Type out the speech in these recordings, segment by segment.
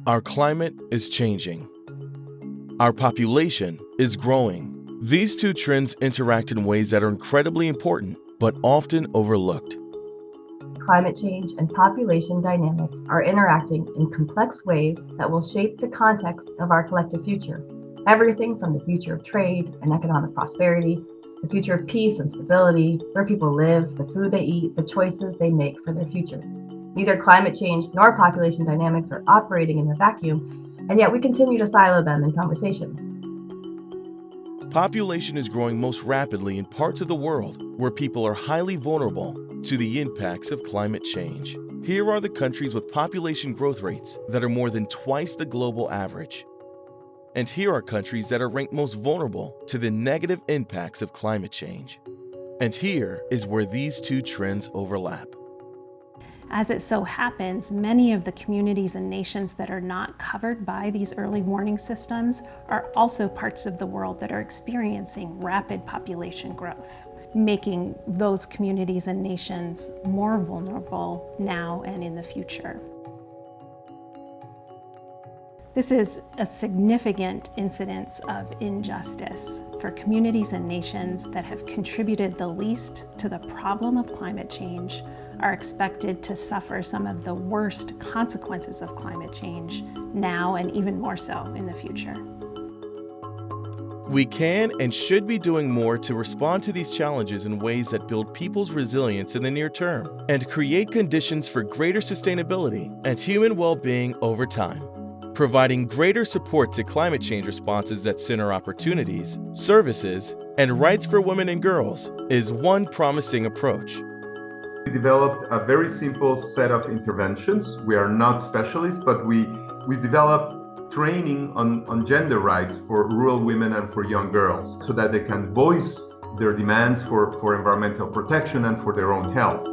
Our climate is changing. Our population is growing. These two trends interact in ways that are incredibly important, but often overlooked. Climate change and population dynamics are interacting in complex ways that will shape the context of our collective future. Everything from the future of trade and economic prosperity, the future of peace and stability, where people live, the food they eat, the choices they make for their future. Neither climate change nor population dynamics are operating in a vacuum, and yet we continue to silo them in conversations. Population is growing most rapidly in parts of the world where people are highly vulnerable to the impacts of climate change. Here are the countries with population growth rates that are more than twice the global average. And here are countries that are ranked most vulnerable to the negative impacts of climate change. And here is where these two trends overlap. As it so happens, many of the communities and nations that are not covered by these early warning systems are also parts of the world that are experiencing rapid population growth, making those communities and nations more vulnerable now and in the future. This is a significant incidence of injustice for communities and nations that have contributed the least to the problem of climate change are expected to suffer some of the worst consequences of climate change now and even more so in the future. We can and should be doing more to respond to these challenges in ways that build people's resilience in the near term and create conditions for greater sustainability and human well-being over time. Providing greater support to climate change responses that center opportunities, services, and rights for women and girls is one promising approach. We developed a very simple set of interventions. We are not specialists, but we developed training on gender rights for rural women and for young girls so that they can voice their demands for environmental protection and for their own health.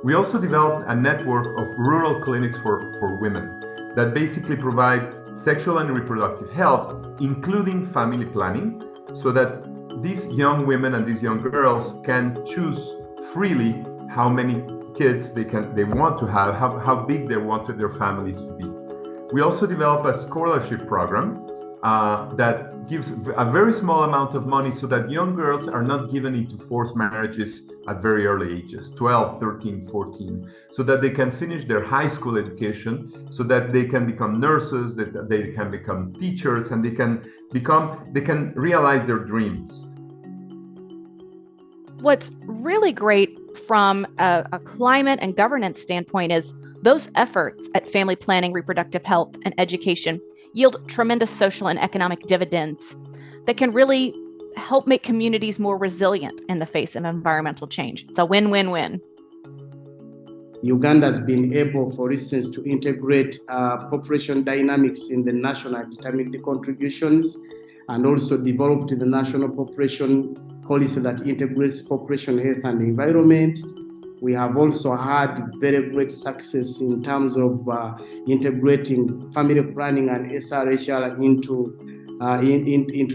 We also developed a network of rural clinics for women that basically provide sexual and reproductive health, including family planning, so that these young women and these young girls can choose freely how many kids they want to have, how big they wanted their families to be. We also developed a scholarship program that gives a very small amount of money so that young girls are not given into forced marriages at very early ages, 12, 13, 14, so that they can finish their high school education, so that they can become nurses, that they can become teachers, and they can realize their dreams. What's really great from a climate and governance standpoint is those efforts at family planning, reproductive health, and education yield tremendous social and economic dividends that can really help make communities more resilient in the face of environmental change. It's a win-win-win. Uganda has been able, for instance, to integrate population dynamics in the national determined contributions, and also developed the national population policy that integrates population health and environment. We have also had very great success in terms of integrating family planning and SRHR into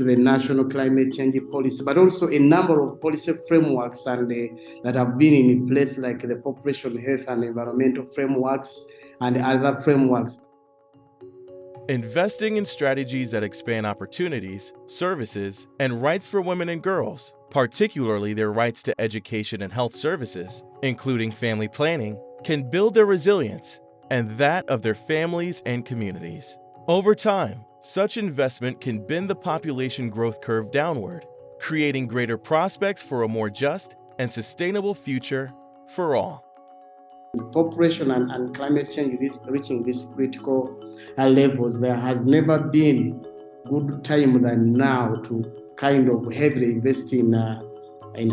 the national climate change policy, but also a number of policy frameworks that have been in place, like the population health and environmental frameworks and other frameworks. Investing in strategies that expand opportunities, services, and rights for women and girls, particularly their rights to education and health services, including family planning, can build their resilience and that of their families and communities. Over time, such investment can bend the population growth curve downward, creating greater prospects for a more just and sustainable future for all. Population and climate change is reaching these critical levels. There has never been good time than now to kind of heavily invest in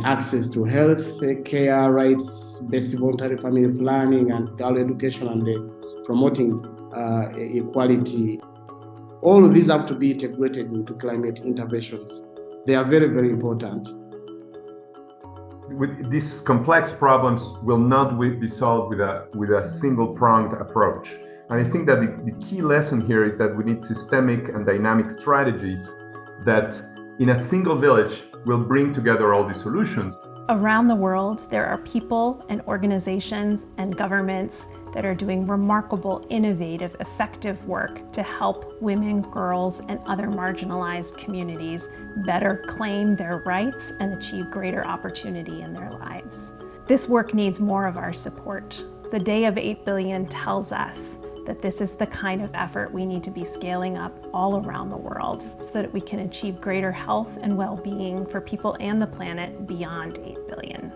access to health care rights, best voluntary family planning, and girl education, and promoting equality. All of these have to be integrated into climate interventions. They are very, very important. These complex problems will not be solved with a single-pronged approach. And I think that the key lesson here is that we need systemic and dynamic strategies that in a single village will bring together all the solutions. Around the world, there are people and organizations and governments that are doing remarkable, innovative, effective work to help women, girls, and other marginalized communities better claim their rights and achieve greater opportunity in their lives. This work needs more of our support. The Day of 8 Billion tells us that this is the kind of effort we need to be scaling up all around the world so that we can achieve greater health and well-being for people and the planet beyond 8 billion.